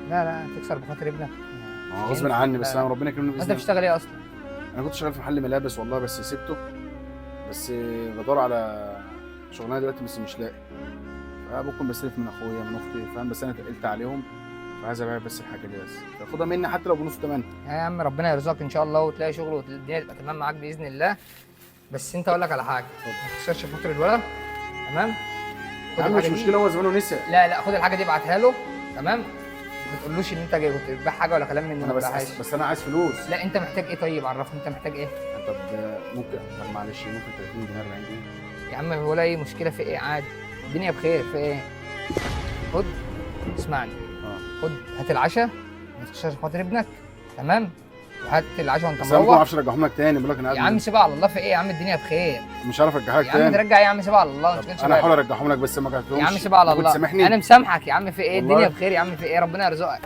لا لا تكسر بخاطر ابنك. غصب عني، بس انا ربنا يكرمني باذن انت الله. بتشتغل ايه اصلا؟ انا كنت شغال في محل ملابس والله، بس سبته. بس بدور على شغلانه دلوقتي بس مش لاقي. فممكن بستلف من اخويا من اختي، فاهم؟ بس انا تقلت عليهم، فعايز ابيع بس الحاجه دي، بس فخدها مني حتى لو بنص ثمنها. يا عم ربنا يرزقك ان شاء الله وتلاقي شغل والدنيا تبقى تمام معاك باذن الله. بس انت اقول لك على حاجه، ما تكسرش خاطر الولد، تمام؟ يا عم مش مشكله، هو زمانه نسي. لا لا خد الحاجه دي ابعتها له، تمام؟ ما تقولوش ان انت جاي كنت بتبيع حاجه ولا كلام من ده، انا ما بس تبيعهاش. بس انا عايز فلوس. لا انت محتاج ايه؟ طيب عرفني انت محتاج ايه؟ طب ممكن، طب معلش ممكن 30 جنيه 40 جنيه؟ يا عم ولا اي مشكله، في ايه؟ عادي، الدنيا بخير، في ايه؟ خد، اسمعني، خد هات العشاء، ما تكسرش خاطر ابنك، تمام؟ وهات العشاء وانت بس انا ما مروح. اعرفش ارجعهم لك تاني، بقول لك انا يا عم سيبها على الله، في ايه يا عم؟ الدنيا بخير مش عارف ارجعها لك يا عم، تاني. ترجع يا عم، سيبها على الله، ما تشغلش انا بالك. هحاول ارجعهم لك، بس ما رجعتهمش. يا عم سيبها على ممكن الله، تسامحني؟ انا مسامحك يا عم، في ايه؟ والله. الدنيا بخير يا عم، في ايه؟ ربنا يرزقك.